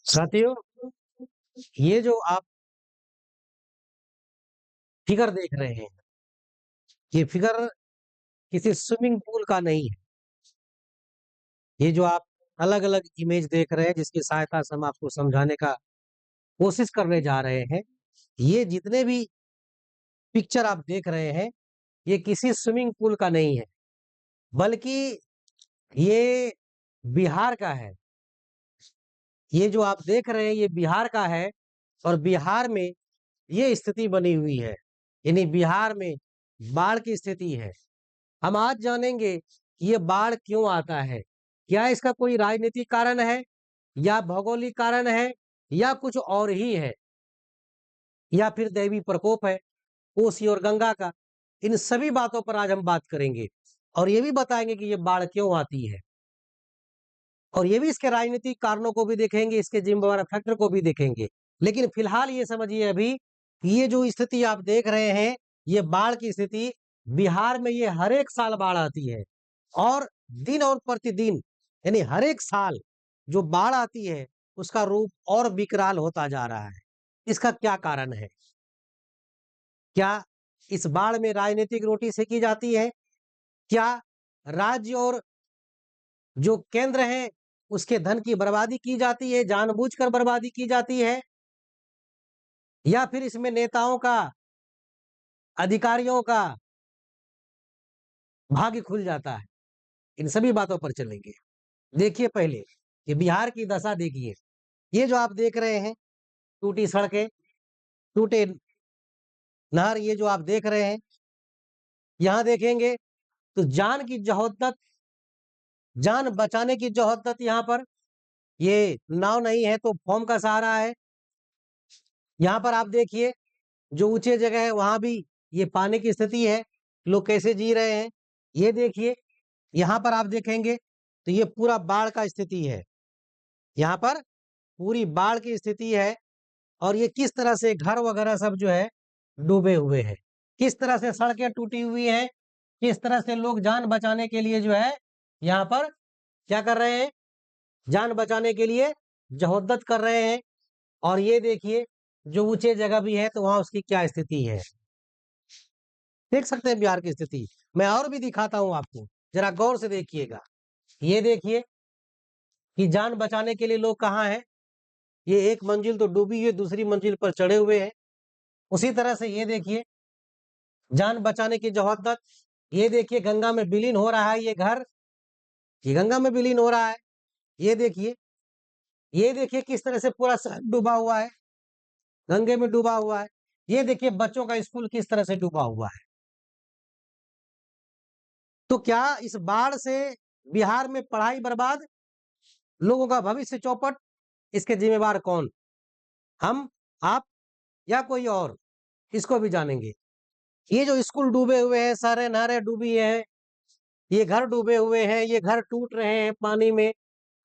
साथियों, ये जो आप फिगर देख रहे हैं, ये फिगर किसी स्विमिंग पूल का नहीं है। ये जो आप अलग-अलग इमेज देख रहे हैं, जिसकी सहायता से हम आपको समझाने का कोशिश करने जा रहे हैं, ये जितने भी पिक्चर आप देख रहे हैं, ये किसी स्विमिंग पूल का नहीं है, बल्कि ये बिहार का है। ये जो आप देख रहे हैं, ये बिहार का है और बिहार में ये स्थिति बनी हुई है। यानी बिहार में बाढ़ की स्थिति है। हम आज जानेंगे कि ये बाढ़ क्यों आता है? क्या इसका कोई राजनीतिक कारण है या भौगोलिक कारण है या कुछ और ही है या फिर दैवीय प्रकोप है, कोसी और गंगा का? इन सभी बातों पर आज हम बात करेंगे और ये भी बताएंगे कि ये बाढ़ क्यों आती है और ये भी इसके राजनीतिक कारणों को भी देखेंगे, इसके जिम्मेवार फैक्टर को भी देखेंगे। लेकिन फिलहाल ये समझिए अभी कि ये जो स्थिति आप देख रहे हैं, ये बाढ़ की स्थिति बिहार में ये हर एक साल बाढ़ आती है और दिन और प्रतिदिन यानी हर एक साल जो बाढ़ आती है, उसका रूप और विकराल होता जा रहा है। इसका क्या कारण है? क्या इस बाढ़ में राजनीतिक रोटी सेकी जाती है? क्या राज्य और जो केंद्र है, उसके धन की बर्बादी की जाती है, जानबूझकर बर्बादी की जाती है? या फिर इसमें नेताओं का, अधिकारियों का भाग्य खुल जाता है? इन सभी बातों पर चलेंगे। देखिए पहले, ये बिहार की दशा देखिए। ये जो आप देख रहे हैं, टूटी सड़कें, टूटे नहर, ये जो आप देख रहे हैं, यहाँ देखेंगे तो जान बचाने की जोहद्दत यहाँ पर, ये नाव नहीं है तो फ़ोम का सहारा है। यहाँ पर आप देखिए, जो ऊँचे जगह है वहाँ भी ये पानी की स्थिति है, लोग कैसे जी रहे हैं। ये देखिए, यहाँ पर आप देखेंगे तो ये पूरा बाढ़ का स्थिति है। यहाँ पर पूरी बाढ़ की स्थिति है और ये किस तरह से घर वगैरह सब जो है डूबे हुए हैं। किस तरह से सड़कें टूटी हुई हैं, किस तरह से लोग जान बचाने के लिए जो है यहाँ पर क्या कर रहे हैं, जान बचाने के लिए जहोद्दत कर रहे हैं। और ये देखिए, जो ऊँचे जगह भी है तो वहाँ उसकी क्या स्थिति है। देख सकते हैं बिहार की स्थिति। मैं और भी दिखाता हूँ आपको, ज़रा गौर से देखिएगा। ये देखिए कि जान बचाने के लिए लोग कहाँ हैं। ये एक मंजिल तो डूबी है, दूसरी मंजिल पर चढ़े हुए हैं। उसी तरह से ये देखिए, जान बचाने की जहद्दत। ये देखिए गंगा में विलीन हो रहा है ये घर, ये गंगा में विलीन हो रहा है। ये देखिए किस तरह से पूरा शहर डूबा हुआ है, गंगे में डूबा हुआ है। ये देखिए बच्चों का स्कूल किस तरह से डूबा हुआ है। तो क्या इस बाढ़ से बिहार में पढ़ाई बर्बाद, लोगों का भविष्य चौपट, इसके जिम्मेवार कौन? हम, आप या कोई और? इसको भी जानेंगे। ये जो स्कूल डूबे हुए हैं, सारे नहरें डूबी हैं, ये घर डूबे हुए हैं, ये घर टूट रहे हैं, पानी में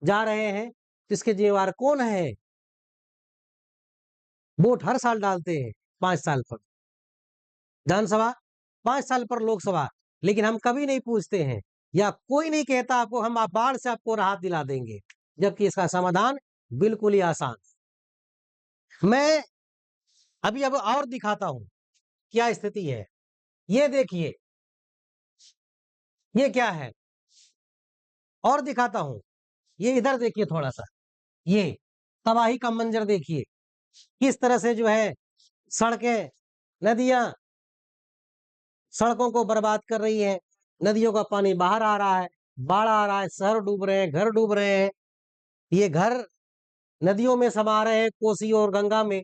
जा रहे हैं, तो इसके जिम्मेवार कौन है? वोट हर साल डालते हैं 5 साल पर विधानसभा, 5 साल पर लोकसभा, लेकिन हम कभी नहीं पूछते हैं या कोई नहीं कहता आपको हम आप बाढ़ से आपको राहत दिला देंगे, जबकि इसका समाधान बिल्कुल ही आसान। मैं अभी अब और दिखाता हूं क्या स्थिति है। ये देखिए, ये क्या है और दिखाता हूं। ये इधर देखिए थोड़ा सा, ये तबाही का मंजर देखिए, किस तरह से जो है सड़कें, नदियां सड़कों को बर्बाद कर रही है, नदियों का पानी बाहर आ रहा है, बाढ़ आ रहा है, शहर डूब रहे हैं, घर डूब रहे हैं। ये घर नदियों में समा रहे हैं, कोसी और गंगा में।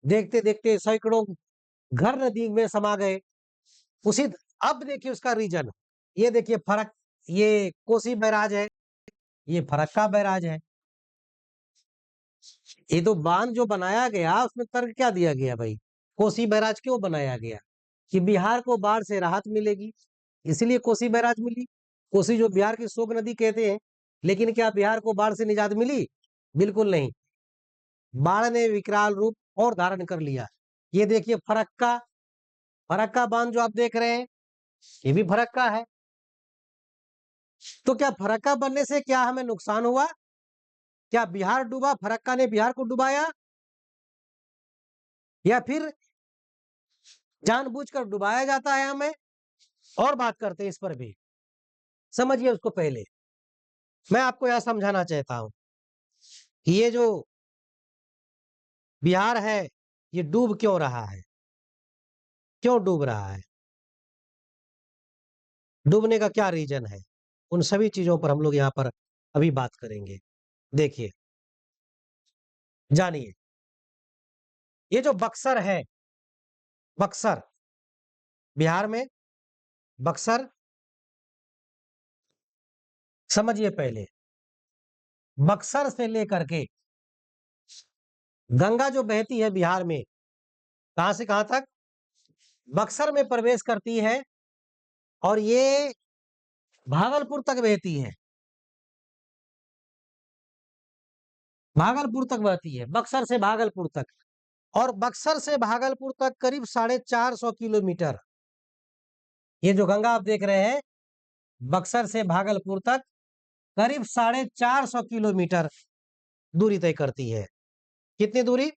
देखते-देखते सैकड़ों घर नदी में समा गए। उसी अब देखिए उसका रीजन, ये देखिए फरक, ये कोसी बैराज है, ये फरक्का बैराज है। ये तो बांध जो बनाया गया उसमें तर्क क्या दिया गया भाई? कोसी बैराज क्यों बनाया गया? कि बिहार को बाढ़ से राहत मिलेगी, इसीलिए कोसी बैराज मिली। कोसी जो बिहार की शोक नदी कहते हैं, लेकिन क्या बिहार को बाढ़ से निजात मिली? बिल्कुल नहीं। बाढ़ ने विकराल रूप और धारण कर लिया। ये देखिए फरक्का, फरक्का बांध जो आप देख रहे हैं, ये भी फरक्का है। तो क्या फरक्का बनने से क्या हमें नुकसान हुआ? क्या बिहार डूबा, फरक्का ने बिहार को डुबाया, या फिर जानबूझकर डुबाया जाता है हमें? और बात करते हैं इस पर भी, समझिए उसको पहले। मैं आपको यह समझाना चाहता हूं कि ये जो बिहार है, ये डूब क्यों रहा है, क्यों डूब रहा है, डूबने का क्या रीजन है, उन सभी चीजों पर हम लोग यहाँ पर अभी बात करेंगे। देखिए, जानिए, ये जो बक्सर है, बक्सर, बिहार में बक्सर, समझिए पहले, बक्सर से लेकर के गंगा जो बहती है बिहार में, कहां से कहां तक, बक्सर में प्रवेश करती है और ये भागलपुर तक बहती है, भागलपुर तक बहती है, बक्सर से भागलपुर तक। और बक्सर से भागलपुर तक करीब 450 किलोमीटर, ये जो गंगा आप देख रहे हैं, बक्सर से भागलपुर तक करीब 450 किलोमीटर दूरी तय करती है। कितनी दूरी,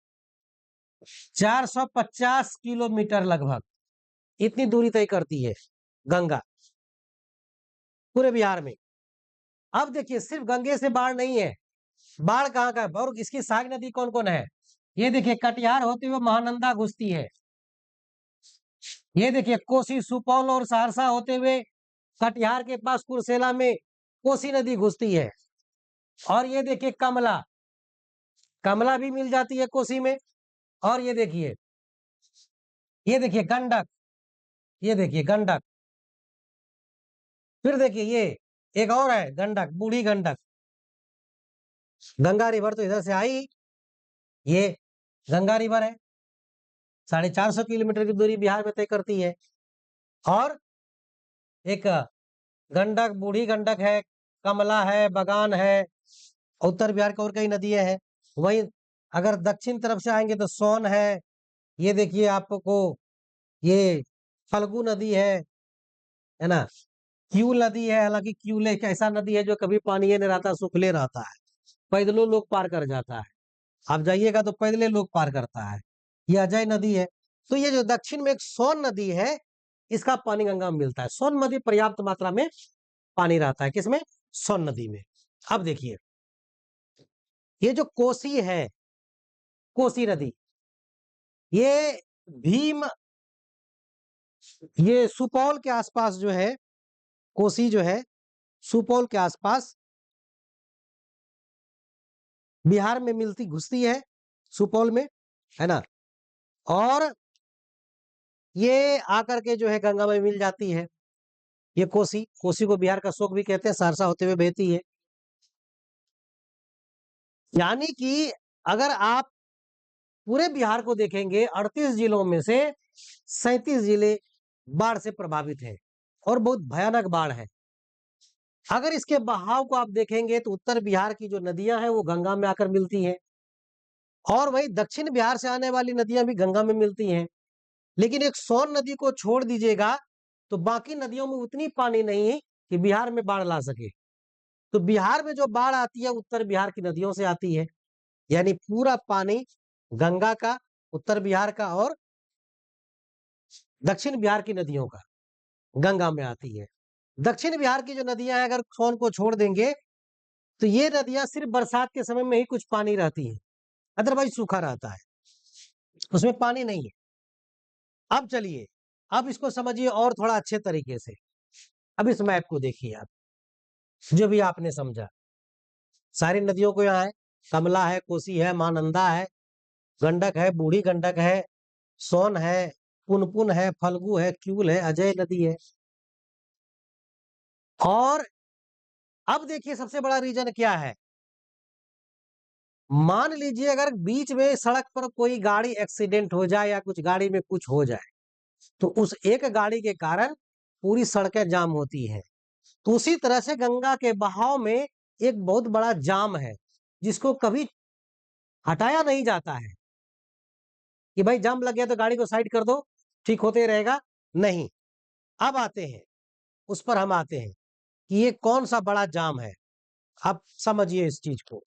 450 किलोमीटर लगभग, इतनी दूरी तय करती है गंगा पूरे बिहार में। अब देखिए, सिर्फ गंगे से बाढ़ नहीं है, बाढ़ कहाँ का है, और इसकी सहायक नदी कौन कौन है, ये देखिए, कटिहार होते हुए महानंदा घुसती है, ये देखिए, कोसी, सुपौल और सहरसा होते हुए कटिहार के पास कुर्सेला में कोसी नदी घुसती है। और ये देखिए कमला, कमला भी मिल जाती है कोसी में। और ये देखिए गंडक, ये देखिए गंडक, फिर देखिए ये एक और है गंडक, बूढ़ी गंडक। गंगा रिवर तो इधर से आई, ये गंगा रिवर है, 450 किलोमीटर की दूरी बिहार में तय करती है। और एक गंडक, बूढ़ी गंडक है, कमला है, बगान है, उत्तर बिहार की और कई नदियां हैं। वहीं अगर दक्षिण तरफ से आएंगे तो सोन है, ये देखिए आपको ये फल्गु नदी है ना, क्यूल नदी है, हालांकि क्यूल एक ऐसा नदी है जो कभी पानी नहीं रहता, सूखले रहता है, पैदलों लोग पार कर जाता है, आप जाइएगा तो पैदले लोग पार करता है, ये अजय नदी है। तो ये जो दक्षिण में एक सोन नदी है, इसका पानी गंगा में मिलता है, सोन नदी पर्याप्त मात्रा में पानी रहता है किसमें, सोन नदी में। अब देखिए, ये जो कोसी है, कोसी नदी, ये भीम, ये सुपौल के आसपास जो है, कोसी जो है सुपौल के आसपास बिहार में मिलती, घुसती है सुपौल में, है ना, और ये आकर के जो है गंगा में मिल जाती है। ये कोसी, कोसी को बिहार का शोक भी कहते हैं, सहरसा होते हुए बहती है। यानी कि अगर आप पूरे बिहार को देखेंगे, 38 जिलों में से 37 जिले बाढ़ से प्रभावित हैं और बहुत भयानक बाढ़ है। अगर इसके बहाव को आप देखेंगे तो उत्तर बिहार की जो नदियां हैं वो गंगा में आकर मिलती हैं, और वही दक्षिण बिहार से आने वाली नदियां भी गंगा में मिलती हैं। लेकिन एक सोन नदी को छोड़ दीजिएगा तो बाकी नदियों में उतनी पानी नहीं है कि बिहार में बाढ़ ला सके। तो बिहार में जो बाढ़ आती है उत्तर बिहार की नदियों से आती है, यानी पूरा पानी गंगा का, उत्तर बिहार का और दक्षिण बिहार की नदियों का गंगा में आती है। दक्षिण बिहार की जो नदियां हैं, अगर सोन को छोड़ देंगे तो ये नदियां सिर्फ बरसात के समय में ही कुछ पानी रहती है, अदरवाइज सूखा रहता है, उसमें पानी नहीं है। अब चलिए, अब इसको समझिए और थोड़ा अच्छे तरीके से। अब इस मैप को देखिए आप, जो भी आपने समझा, सारी नदियों को यहाँ है, कमला है, कोसी है, महानंदा है, गंडक है, बूढ़ी गंडक है, सोन है, पुनपुन है, फल्गु है, क्यूल है, अजय नदी है। और अब देखिए सबसे बड़ा रीजन क्या है, मान लीजिए अगर बीच में सड़क पर कोई गाड़ी एक्सीडेंट हो जाए या कुछ गाड़ी में कुछ हो जाए, तो उस एक गाड़ी के कारण पूरी सड़कें जाम होती हैं। तो उसी तरह से गंगा के बहाव में एक बहुत बड़ा जाम है, जिसको कभी हटाया नहीं जाता है कि भाई जाम लग गया तो गाड़ी को साइड कर दो, ठीक होते रहेगा, नहीं। अब आते हैं, उस पर हम आते हैं कि ये कौन सा बड़ा जाम है। आप समझिए इस चीज को,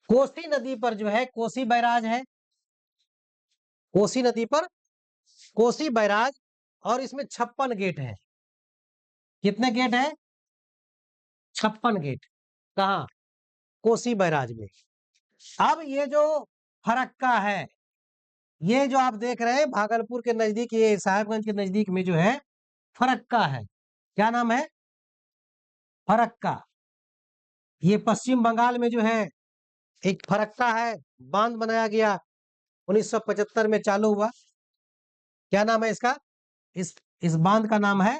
कोसी नदी पर जो है कोसी बैराज है, कोसी नदी पर कोसी बैराज, और इसमें 56 गेट है। कितने गेट है? 56 गेट। कहाँ? कोसी बैराज में। अब ये जो फरक्का है, ये जो आप देख रहे हैं भागलपुर के नजदीक, ये साहेबगंज के नजदीक में जो है फरक्का है। क्या नाम है? फरक्का। ये पश्चिम बंगाल में जो है एक फरक्का है, बांध बनाया गया 1975 में चालू हुआ। क्या नाम है इसका? इस बांध का नाम है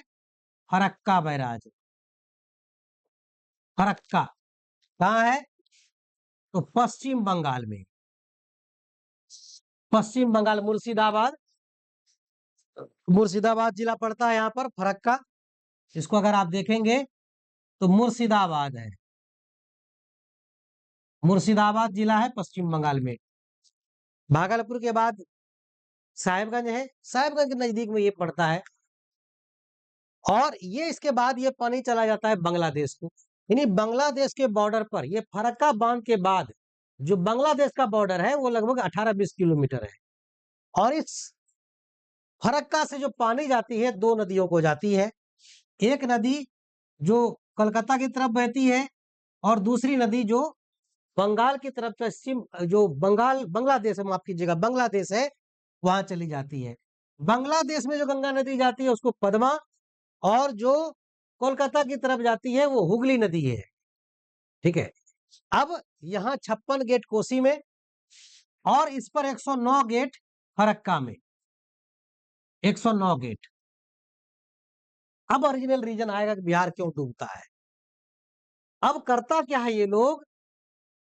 फरक्का बैराज। फरक्का कहाँ है? तो पश्चिम बंगाल में, पश्चिम बंगाल, मुर्शिदाबाद, मुर्शिदाबाद जिला पड़ता है यहाँ पर फरक्का। इसको अगर आप देखेंगे तो मुर्शिदाबाद है, मुर्शिदाबाद जिला है पश्चिम बंगाल में। भागलपुर के बाद साहेबगंज है, साहेबगंज के नजदीक में ये पड़ता है। और ये इसके बाद ये पानी चला जाता है बांग्लादेश को, यानी बांग्लादेश के बॉर्डर पर, ये फरक्का बांध के बाद जो बांग्लादेश का बॉर्डर है वो लगभग 18-20 किलोमीटर है। और इस फरक्का से जो पानी जाती है, दो नदियों को जाती है। एक नदी जो कलकत्ता की तरफ बहती है, और दूसरी नदी जो बंगाल की तरफ, पश्चिम जो बांग्लादेश है, माफ कीजिएगा, बांग्लादेश है, वहां चली जाती है। बांग्लादेश में जो गंगा नदी जाती है उसको पद्मा, और जो कोलकाता की तरफ जाती है वो हुगली नदी है। ठीक है। अब यहाँ 56 गेट कोसी में, और इस पर 109 गेट फरक्का में, 109 गेट। अब ओरिजिनल रीजन आएगा कि बिहार क्यों डूबता है। अब करता क्या है ये लोग,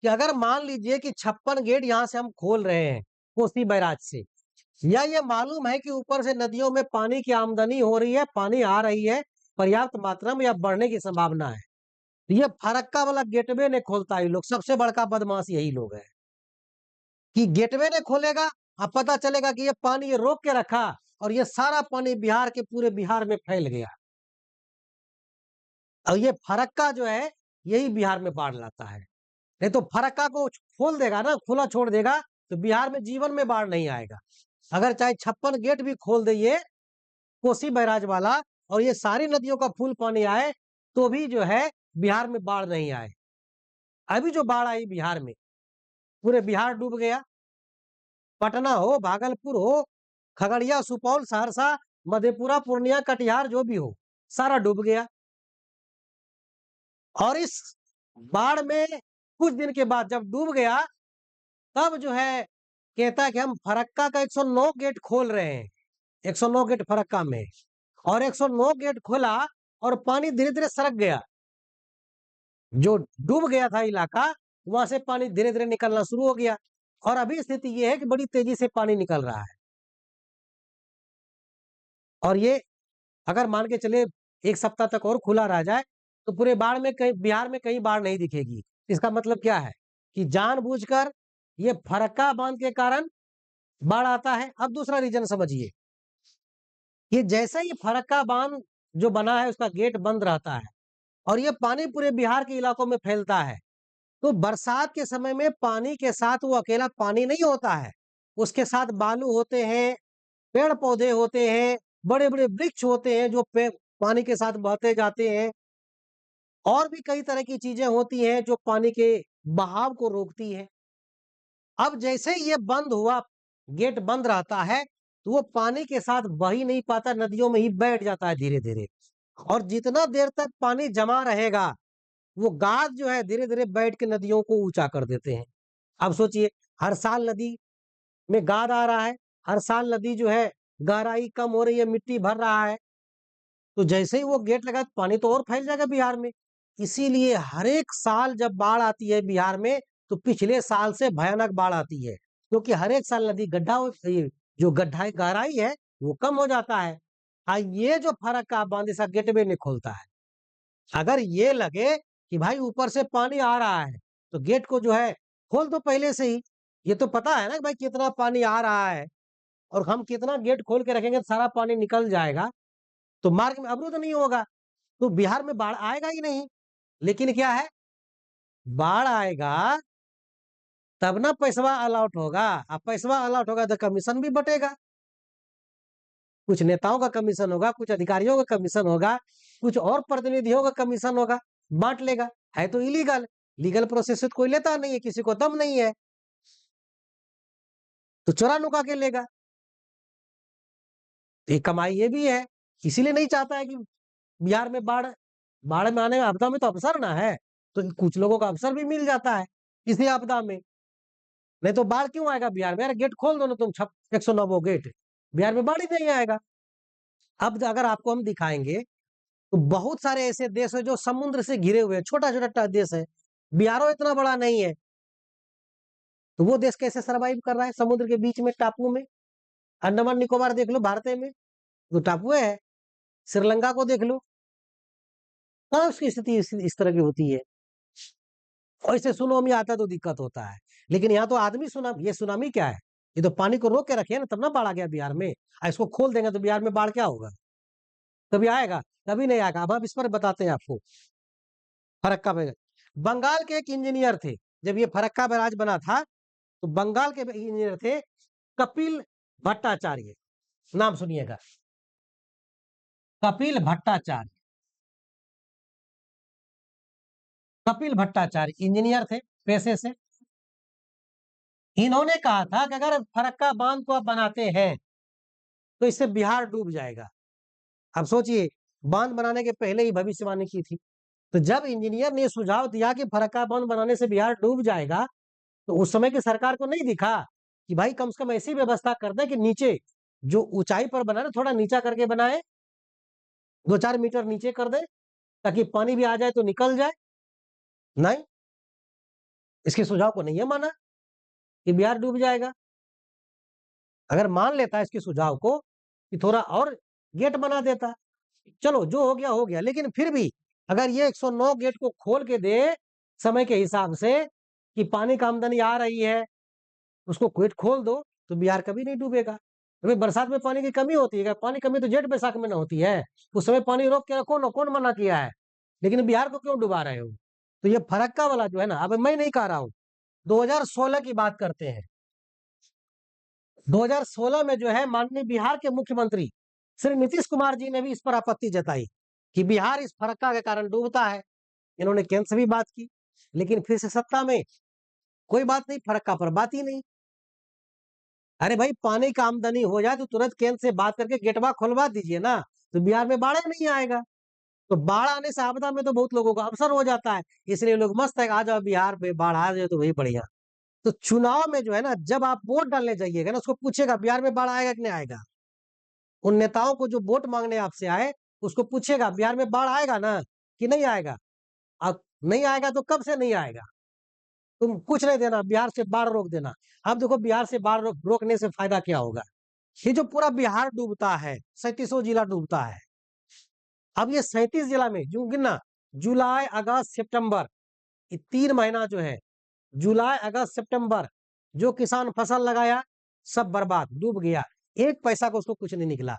कि अगर मान लीजिए कि 56 गेट यहां से हम खोल रहे हैं कोसी बैराज से, या ये मालूम है कि ऊपर से नदियों में पानी की आमदनी हो रही है, पानी आ रही है पर्याप्त मात्रा में, या बढ़ने की संभावना है, ये फरक्का वाला गेटवे ने खोलता है। लोग सबसे बड़का बदमाश यही लोग है कि गेटवे ने खोलेगा, अब पता चलेगा कि ये पानी ये रोक के रखा, और ये सारा पानी बिहार के पूरे बिहार में फैल गया। और ये फरक्का जो है यही बिहार में बाढ़ लाता है। नहीं तो फरक्का को खोल देगा ना, खुला छोड़ देगा, तो बिहार में जीवन में बाढ़ नहीं आएगा। अगर चाहे 56 गेट भी खोल दे ये कोसी बैराज वाला, और ये सारी नदियों का फुल पानी आए, तो भी जो है बिहार में बाढ़ नहीं आए। अभी जो बाढ़ आई बिहार में, पूरे बिहार डूब गया। पटना हो, भागलपुर हो, खगड़िया, सुपौल, सहरसा, मधेपुरा, पूर्णिया, कटिहार, जो भी हो, सारा डूब गया। और इस बाढ़ में कुछ दिन के बाद जब डूब गया, तब जो है कहता है कि हम फरक्का का 109 गेट खोल रहे हैं, 109 गेट फरक्का में। और 109 गेट खोला, और पानी धीरे धीरे सरक गया। जो डूब गया था इलाका, वहां से पानी धीरे धीरे निकलना शुरू हो गया। और अभी स्थिति यह है कि बड़ी तेजी से पानी निकल रहा है। और ये अगर मान के चले 1 सप्ताह तक और खुला रह जाए, तो पूरे बाढ़ में कहीं, बिहार में कहीं बाढ़ नहीं दिखेगी। इसका मतलब क्या है कि जानबूझकर ये फरक्का बांध के कारण बाढ़ आता है। अब दूसरा रीजन समझिए, ये जैसे ही फरक्का बांध जो बना है उसका गेट बंद रहता है, और ये पानी पूरे बिहार के इलाकों में फैलता है, तो बरसात के समय में पानी के साथ वो अकेला पानी नहीं होता है, उसके साथ बालू होते हैं, पेड़ पौधे होते हैं, बड़े बड़े वृक्ष होते हैं जो पानी के साथ बहते जाते हैं, और भी कई तरह की चीजें होती हैं जो पानी के बहाव को रोकती है। अब जैसे ये बंद हुआ, गेट बंद रहता है, तो वो पानी के साथ बह ही नहीं पाता, नदियों में ही बैठ जाता है धीरे धीरे। और जितना देर तक पानी जमा रहेगा, वो गाद जो है धीरे धीरे बैठ के नदियों को ऊंचा कर देते हैं। अब सोचिए, हर साल नदी में गाद आ रहा है, हर साल नदी जो है गहराई कम हो रही है, मिट्टी भर रहा है, तो जैसे ही वो गेट लगा, तो पानी तो और फैल जाएगा बिहार में। इसीलिए हर एक साल जब बाढ़ आती है बिहार में, तो पिछले साल से भयानक बाढ़ आती है, क्योंकि हर एक साल नदी ये जो गड्ढा गहराई है वो कम हो जाता है। ये जो फर्क का बांध इसका गेटवे नहीं खोलता है। अगर ये लगे कि भाई ऊपर से पानी आ रहा है, तो गेट को जो है खोल दो पहले से ही। ये तो पता है ना कि भाई कितना पानी आ रहा है, और हम कितना गेट खोल के रखेंगे तो सारा पानी निकल जाएगा, तो मार्ग में अवरुद्ध नहीं होगा, तो बिहार में बाढ़ आएगा ही नहीं। लेकिन क्या है, बाढ़ आएगा तब ना पैसवा अलॉट होगा। अब पैसवा अलॉट होगा तो कमीशन भी बटेगा। कुछ नेताओं का कमीशन होगा, कुछ अधिकारियों का कमीशन होगा, कुछ और प्रतिनिधियों का कमीशन होगा, बांट लेगा। है तो इलीगल, लीगल प्रोसेस से तो कोई लेता नहीं है, किसी को दम नहीं है, तो चोरा नुका के लेगा। तो ये कमाई ये भी है, इसीलिए नहीं चाहता है कि बिहार में बाढ़ बाढ़ में आने में, आपदा में तो अवसर ना है, तो कुछ लोगों का अवसर भी मिल जाता है इसी आपदा में। नहीं तो बाढ़ क्यों आएगा बिहार में? अरे गेट खोल दो ना तुम, 109 गेट, बिहार में बाढ़ ही नहीं आएगा। अब अगर आपको हम दिखाएंगे तो बहुत सारे ऐसे देश है जो समुद्र से घिरे हुए हैं, छोटा छोटा देश है, बिहारो इतना बड़ा नहीं है, तो वो देश कैसे सरवाइव कर रहा है समुद्र के बीच में, टापू में? अंडमान निकोबार देख लो, भारत में तो टापू है। श्रीलंका को देख लो, कहाँ उसकी स्थिति इस तरह की होती है। और इसे सुनामी आता तो दिक्कत होता है, लेकिन यहाँ तो आदमी सुनामी, ये सुनामी क्या है? ये तो पानी को रोक के रखे ना, तब ना बाढ़ आ गया बिहार में। इसको खोल देंगे तो बिहार में बाढ़ क्या होगा? कभी आएगा? कभी नहीं आएगा। अब हम इस पर बताते हैं आपको। फरक्का बैराज, बंगाल के एक इंजीनियर थे, जब ये फरक्का बैराज बना था तो बंगाल के इंजीनियर थे कपिल भट्टाचार्य, नाम सुनिएगा, कपिल भट्टाचार्य। कपिल भट्टाचार्य इंजीनियर थे पेशे से। इन्होंने कहा था कि अगर फरक्का बांध को आप बनाते हैं तो इससे बिहार डूब जाएगा। अब सोचिए, बांध बनाने के पहले ही भविष्यवाणी की थी। तो जब इंजीनियर ने सुझाव दिया कि फरक्का बांध बनाने से बिहार डूब जाएगा, तो उस समय की सरकार को नहीं दिखा कि भाई कम से कम ऐसी व्यवस्था कर दे कि नीचे जो ऊंचाई पर बना रहे थोड़ा नीचा करके बनाए, 2-4 मीटर नीचे कर दे, ताकि पानी भी आ जाए तो निकल जाए। नहीं, इसके सुझाव को नहीं है माना कि बिहार डूब जाएगा। अगर मान लेता इसके सुझाव को कि थोड़ा और गेट बना देता, चलो जो हो गया, लेकिन फिर भी अगर ये 109 गेट को खोल के दे समय के हिसाब से कि पानी का आमदनी आ रही है, उसको गेट खोल दो तो बिहार कभी नहीं डूबेगा। अभी बरसात में पानी की कमी होती है, पानी कमी तो जेठ बैसाख में ना होती है, उस समय पानी रोक के रखो ना, कौन मना किया है? लेकिन बिहार को क्यों डुबा रहे हो? तो ये फरक्का वाला जो है ना, अब मैं नहीं कह रहा हूं, 2016 की बात करते हैं। 2016 में जो है माननीय बिहार के मुख्यमंत्री श्री नीतीश कुमार जी ने भी इस पर आपत्ति जताई कि बिहार इस फरक्का के कारण डूबता है। इन्होंने केंद्र से भी बात की, लेकिन फिर से सत्ता में कोई बात नहीं, फरक्का पर बात ही नहीं। अरे भाई, पानी का आमदनी हो जाए तो तुरंत केंद्र से बात करके गेटवा खुलवा दीजिए ना, तो बिहार में बाढ़ नहीं आएगा। तो बाढ़ आने से आपदा में तो बहुत लोगों को अवसर हो जाता है, इसलिए लोग मस्त है, आ जाओ बिहार में बाढ़ आ जाए तो वही बढ़िया। तो चुनाव में जो है ना, जब आप वोट डालने जाइएगा ना, उसको पूछेगा बिहार में बाढ़ आएगा कि नहीं आएगा। उन नेताओं को जो वोट मांगने आपसे आए, उसको पूछेगा बिहार में बाढ़ आएगा ना कि नहीं आएगा। अब नहीं आएगा तो कब से नहीं आएगा, तुम कुछ नहीं देना, बिहार से बाढ़ रोक देना। अब देखो बिहार से बाढ़ रोकने से फायदा क्या होगा? ये जो पूरा बिहार डूबता है, 37 जिला डूबता है। अब ये 37 जिला में जो गिनना, जुलाई अगस्त सितंबर, ये 3 महीना जो है, जुलाई अगस्त सितंबर, जो किसान फसल लगाया सब बर्बाद, डूब गया। एक पैसा को उसको कुछ नहीं निकला।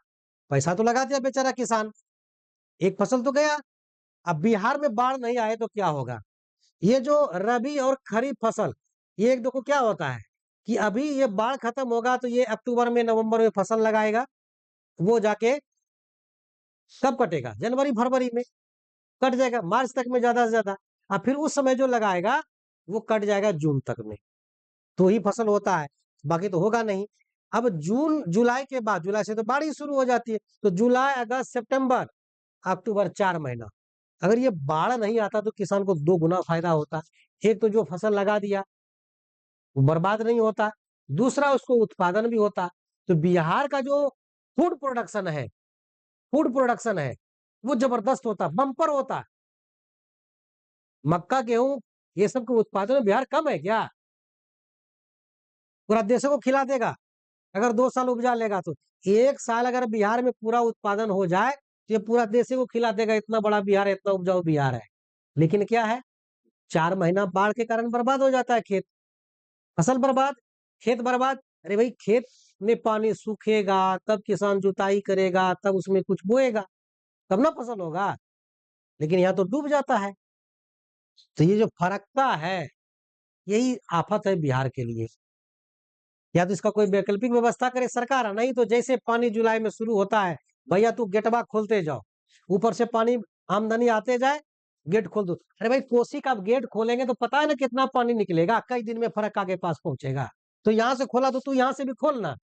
पैसा तो लगा दिया बेचारा किसान, एक फसल तो गया। अब बिहार में बाढ़ नहीं आए तो क्या होगा? ये जो रबी और खरीफ फसल, ये एक देखो क्या होता है कि अभी ये बाढ़ खत्म होगा तो ये अक्टूबर में नवंबर में फसल लगाएगा, वो जाके कब कटेगा? जनवरी फरवरी में कट जाएगा, मार्च तक में ज्यादा से ज्यादा। और फिर उस समय जो लगाएगा वो कट जाएगा जून तक में, तो ही फसल होता है, बाकी तो होगा नहीं। अब जून जुलाई के बाद, जुलाई से तो बारिश शुरू हो जाती है, तो जुलाई अगस्त सितंबर अक्टूबर 4 महीना, अगर ये बाढ़ नहीं आता तो किसान को 2 गुना फायदा होता। एक तो जो फसल लगा दिया वो बर्बाद नहीं होता, दूसरा उसको उत्पादन भी होता। तो बिहार का जो फूड प्रोडक्शन है, फूड प्रोडक्शन है, वो जबरदस्त होता, बम्पर होता। मक्का, गेहूं, ये सब के उत्पादन में बिहार कम है क्या? पूरा देशों को खिला देगा अगर 2 साल उपजा लेगा तो। एक साल अगर बिहार में पूरा उत्पादन हो जाए तो ये पूरा देश को खिला देगा, इतना बड़ा बिहार है, इतना उपजाऊ बिहार है। लेकिन क्या है, 4 महीना बाढ़ के कारण बर्बाद हो जाता है खेत, फसल बर्बाद, खेत बर्बाद। अरे भाई, खेत में पानी सूखेगा तब किसान जुताई करेगा, तब उसमें कुछ बोएगा, तब ना फसल होगा। लेकिन यहाँ तो डूब जाता है। तो ये जो फरकता है, यही आफत है बिहार के लिए। या तो इसका कोई वैकल्पिक व्यवस्था करे सरकार, नहीं तो जैसे पानी जुलाई में शुरू होता है, भैया तू गेटवा खोलते जाओ, ऊपर से पानी आमदनी आते जाए, गेट खोल दो। अरे भाई कोसी का गेट खोलेंगे तो पता है ना कितना पानी निकलेगा, कई दिन में फरक्का के पास पहुंचेगा। तो यहाँ से खोला तो तू यहाँ से भी खोलना,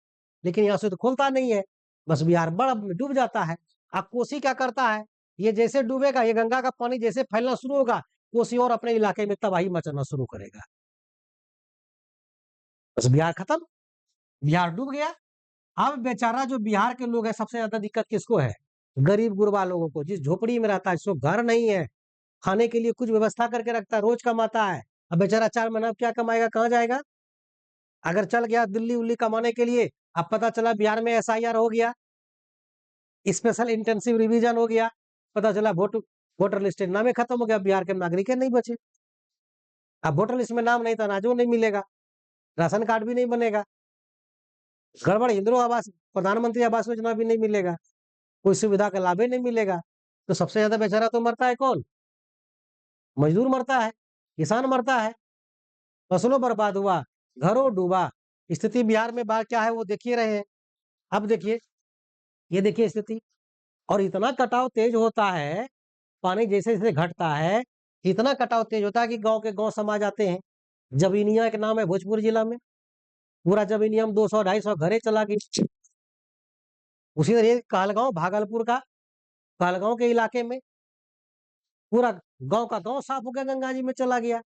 लेकिन यहाँ से तो खोलता नहीं है, बस बिहार बाढ़ में डूब जाता है। अब कोसी क्या करता है, ये जैसे डूबेगा, ये गंगा का पानी जैसे फैलना शुरू होगा, कोसी और अपने इलाके में तबाही मचाना शुरू करेगा, बस बिहार खत्म, बिहार डूब गया। अब बेचारा जो बिहार के लोग हैं, सबसे ज्यादा दिक्कत किसको है? गरीब गुरबा लोगों को, जिस झोपड़ी में रहता है, जिसको घर नहीं है, खाने के लिए कुछ व्यवस्था करके रखता है, रोज कमाता है। अब बेचारा 4 महीना क्या कमाएगा, कहाँ जाएगा? अगर चल गया दिल्ली उल्ली कमाने के लिए, अब पता चला बिहार में एसआईआर हो गया, स्पेशल इंटेंसिव रिवीजन हो गया, पता चला वोटर लिस्ट नामे खत्म हो गया, बिहार के नागरिक नहीं बचे। अब वोटर लिस्ट में नाम नहीं था, अनाजो नहीं मिलेगा, राशन कार्ड भी नहीं बनेगा, गड़बड़, इंदिरा आवास, प्रधानमंत्री आवास योजना भी नहीं मिलेगा, कोई सुविधा का लाभ ही नहीं मिलेगा। तो सबसे ज्यादा बेचारा तो मरता है कौन? मजदूर मरता है, किसान मरता है, फसलों बर्बाद हुआ, घरों डूबा। स्थिति बिहार में बाढ़ क्या है वो देखिए रहे हैं। अब देखिए, ये देखिए स्थिति, और इतना कटाव तेज होता है, पानी जैसे जैसे घटता है, इतना कटाव तेज होता है कि गांव के गांव समा जाते हैं। जबीनिया एक नाम है भोजपुर जिला में, पूरा जबीनिया में 200-250 घरे चला गई। उसी तरह कहलगांव भागलपुर का, कहलगांव के इलाके में पूरा गांव का गांव साफ हो गया, गंगा जी में चला गया,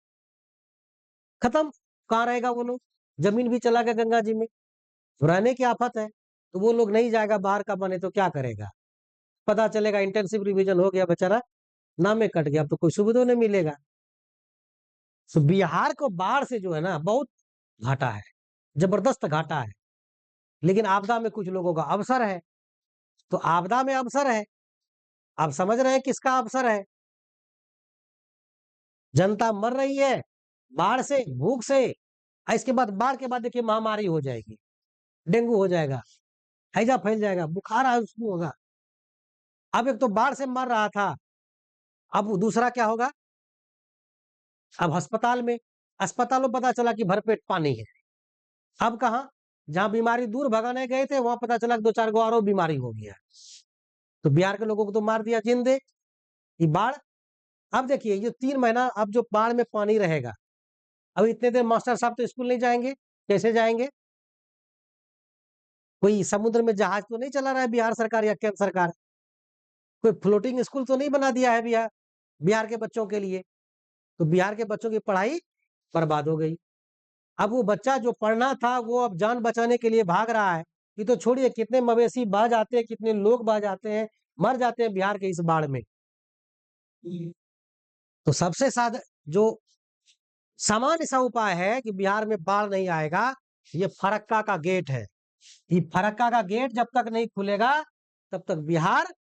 खत्म। कहाँ रहेगा वो लोग? जमीन भी चला गया गंगा जी में, रहने की आफत है। तो वो लोग नहीं जाएगा, बाहर का बने तो क्या करेगा? पता चलेगा इंटेंसिव रिवीजन हो गया, बेचारा नामे कट गया, अब तो कोई सुविधा नहीं मिलेगा। तो बिहार को बाढ़ से जो है ना बहुत घाटा है, जबरदस्त घाटा है। लेकिन आपदा में कुछ लोगों का अवसर है, तो आपदा में अवसर है, आप समझ रहे हैं किसका अवसर है? जनता मर रही है बाढ़ से, भूख से। इसके बाद बाढ़ के बाद देखिए महामारी हो जाएगी, डेंगू हो जाएगा, हैजा फैल जाएगा, बुखार उसको होगा। अब एक तो बाढ़ से मर रहा था, अब दूसरा क्या होगा? अब अस्पताल में, अस्पतालों पता चला कि भरपेट पानी है। अब कहाँ, जहां बीमारी दूर भगाने गए थे, वहां पता चला 2-4 गो और बीमारी हो गया। तो बिहार के लोगों को तो मार दिया जिंदे, ये बाढ़। अब देखिए ये 3 महीना अब जो बाढ़ में पानी रहेगा, अब इतने देर मास्टर साहब तो स्कूल नहीं जाएंगे, कैसे जाएंगे? कोई समुद्र में जहाज तो नहीं चला रहा है बिहार सरकार या केंद्र सरकार, कोई फ्लोटिंग स्कूल तो नहीं बना दिया है बिहार बिहार के बच्चों के लिए। तो बिहार के बच्चों की पढ़ाई बर्बाद हो गई। अब वो बच्चा जो पढ़ना था, वो अब जान बचाने के लिए भाग रहा है। ये तो छोड़िए, कितने मवेशी बह जाते हैं, कितने लोग बह जाते हैं, मर जाते हैं बिहार के इस बाढ़ में। तो सबसे साधा जो सामान्य सा उपाय है कि बिहार में बाढ़ नहीं आएगा, ये फरक्का का गेट है। ये फरक्का का गेट जब तक नहीं खुलेगा, तब तक बिहार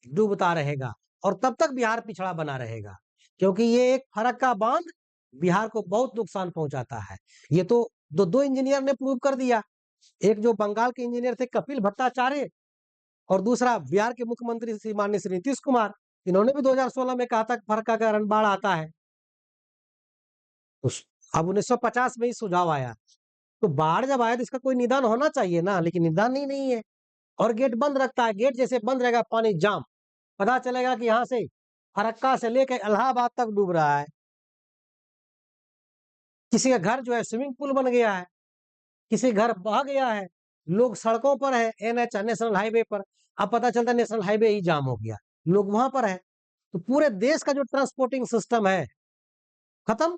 डूबता रहेगा, और तब तक बिहार पिछड़ा बना रहेगा, क्योंकि ये एक फरक्का बांध बिहार को बहुत नुकसान पहुंचाता है। ये तो दो इंजीनियर ने प्रूव कर दिया, एक जो बंगाल के इंजीनियर थे कपिल भट्टाचार्य, और दूसरा बिहार के मुख्यमंत्री श्री माननीय श्री नीतीश कुमार। इन्होंने भी 2016 में कहा था कि फरक्का के कारण बाढ़ आता है। अब 1950 में ही सुझाव आया, तो बाढ़ जब आया तो इसका कोई निदान होना चाहिए ना, लेकिन निदान ही नहीं है। और गेट बंद रखता है, गेट जैसे बंद रहेगा पानी जाम, पता चलेगा कि यहाँ से फरक्का से लेकर इलाहाबाद तक डूब रहा है। किसी का घर जो है स्विमिंग पूल बन गया है, किसी घर बह गया है, लोग सड़कों पर है, एनएच नेशनल हाईवे पर। अब पता चलता है नेशनल हाईवे ही जाम हो गया, लोग वहां पर है। तो पूरे देश का जो ट्रांसपोर्टिंग सिस्टम है खत्म।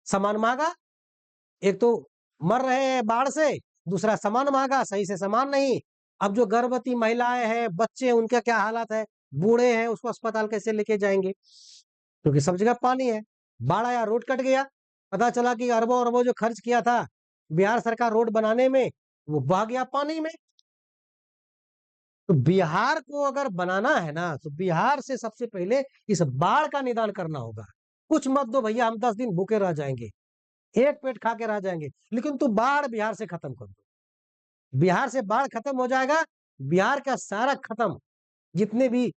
सामान महंगा, एक तो मर रहे हैं बाढ़ से, दूसरा सामान महंगा, सही से सामान नहीं। अब जो गर्भवती महिलाएं हैं, बच्चे, उनका क्या हालत है, बूढ़े हैं, उसको अस्पताल कैसे लेके जाएंगे, क्योंकि सब जगह पानी है। बाढ़ आया, रोड कट गया, पता चला कि अरबों अरबों जो खर्च किया था बिहार सरकार रोड बनाने में, वो बह गया पानी में। तो बिहार को अगर बनाना है ना, तो बिहार से सबसे पहले इस बाढ़ का निदान करना होगा। कुछ मत दो भैया, हम 10 दिन भूखे रह जाएंगे, एक पेट खा के रह जाएंगे, लेकिन तू बाढ़ बिहार से खत्म कर दो। बिहार से बाढ़ खत्म हो जाएगा, बिहार का सारा खत्म, जितने भी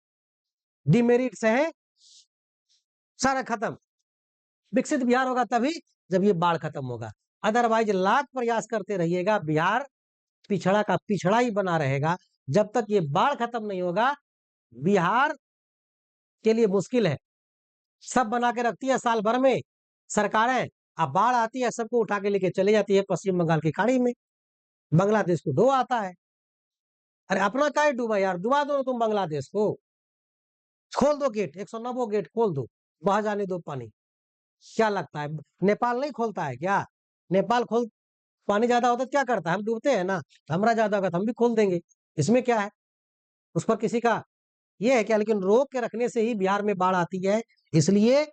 डिमेरिट्स हैं सारा खत्म। विकसित बिहार होगा तभी जब ये बाढ़ खत्म होगा। अदरवाइज लाख प्रयास करते रहिएगा, बिहार पिछड़ा का पिछड़ा ही बना रहेगा। जब तक ये बाढ़ खत्म नहीं होगा, बिहार के लिए मुश्किल है। सब बना के रखती है साल भर में सरकारें, अब बाढ़ आती है सबको उठा के लेके चले जाती है पश्चिम बंगाल की खाड़ी में, बांग्लादेश को डो आता है। अरे अपना काहे डूबा यार, डुबा दो तुम बांग्लादेश को, खोल दो गेट, 109 गेट खोल दो, बहा जाने दो पानी। क्या लगता है नेपाल नहीं खोलता है क्या? नेपाल खोल, पानी ज्यादा होता है क्या करता है, हम डूबते हैं ना, हमारा ज्यादा होगा तो हम भी खोल देंगे, इसमें क्या है? उस पर किसी का ये है क्या? लेकिन रोक के रखने से ही बिहार में बाढ़ आती है। इसलिए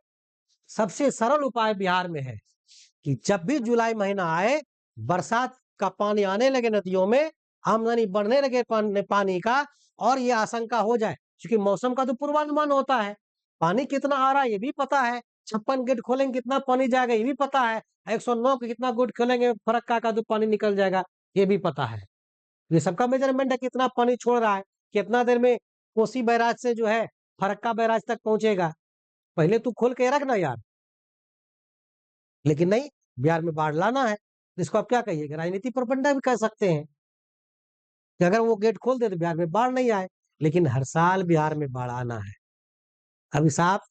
सबसे सरल उपाय बिहार में है कि जब भी जुलाई महीना आए, बरसात का पानी आने लगे नदियों में, आमदनी बढ़ने लगे पानी का, और ये आशंका हो जाए, क्योंकि मौसम का तो पूर्वानुमान होता है, पानी कितना आ रहा है ये भी पता है, 56 गेट खोलेंगे कितना पानी जाएगा ये भी पता है, 109 के कितना गेट खोलेंगे फरक्का का तो पानी निकल जाएगा ये भी पता है। ये सबका मेजरमेंट है कितना पानी छोड़ रहा है, कितना देर में कोसी बैराज से जो है फरक्का बैराज तक पहुंचेगा, पहले तू खोल के रख ना यार। लेकिन नहीं, बिहार में बाढ़ लाना है, इसको आप क्या कहिएगा, राजनीति प्रपंडा भी कह सकते हैं कि अगर वो गेट खोल दे तो बिहार में बाढ़ नहीं आए। लेकिन हर साल बिहार में बाढ़ आना है, अभिशाप,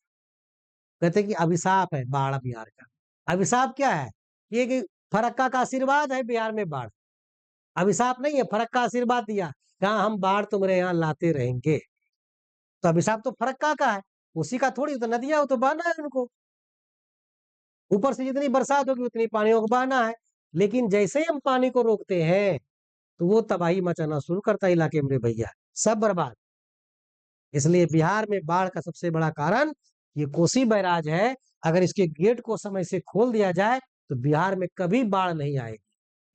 कहते हैं कि अभिशाप है बाढ़ बिहार का। अभिशाप क्या है? ये कि फरक्का का आशीर्वाद है बिहार में बाढ़, अभिशाप नहीं है, फरक्का आशीर्वाद दिया, कहा हम बाढ़ तुम्हारे यहाँ लाते रहेंगे, तो अभिशाप तो फरक्का का है, उसी का थोड़ी, तो नदियां तो बहना है उनको, ऊपर से जितनी बरसात होगी उतनी पानियों को बहाना है। लेकिन जैसे ही हम पानी को रोकते हैं तो वो तबाही मचाना शुरू करता है इलाके में, भैया सब बर्बाद। इसलिए बिहार में बाढ़ का सबसे बड़ा कारण ये कोसी बैराज है, अगर इसके गेट को समय से खोल दिया जाए तो बिहार में कभी बाढ़ नहीं आएगी,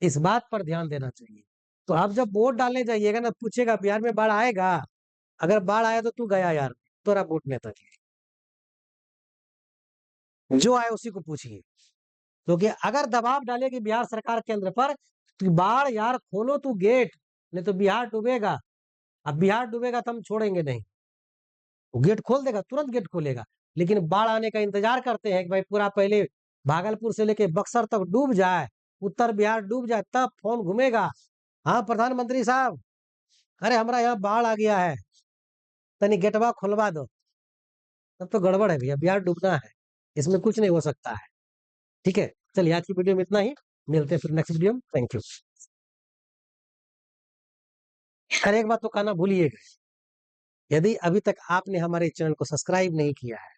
इस बात पर ध्यान देना चाहिए। तो आप जब वोट डालने जाइएगा ना, पूछेगा बिहार में बाढ़ आएगा, अगर बाढ़ आया तो तू गया यार, तोरा वोट नेता जो आए उसी को पूछिए, क्योंकि अगर दबाव डालेगी बिहार सरकार केंद्र पर तो बाढ़ यार खोलो तू गेट, नहीं तो बिहार डूबेगा। अब बिहार डूबेगा तो हम छोड़ेंगे नहीं, वो गेट खोल देगा, तुरंत गेट खोलेगा। लेकिन बाढ़ आने का इंतजार करते हैं कि भाई पूरा पहले भागलपुर से लेके बक्सर तक डूब जाए, उत्तर बिहार डूब जाए, तब फोन घूमेगा, हाँ प्रधानमंत्री साहब अरे हमारा यहाँ बाढ़ आ गया है, तनी गेटवा खुलवा दो। तब तो गड़बड़ है भैया, बिहार डूबना है, इसमें कुछ नहीं हो सकता है। ठीक है, चलिए आज की वीडियो में इतना ही, मिलते हैं फिर नेक्स्ट वीडियो में, थैंक यू। अरे एक बात तो कहना भूलिएगा, यदि अभी तक आपने हमारे चैनल को सब्सक्राइब नहीं किया है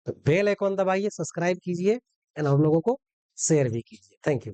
तो बेल आइकॉन दबाइए, सब्सक्राइब कीजिए, और हम लोगों को शेयर भी कीजिए। Thank you.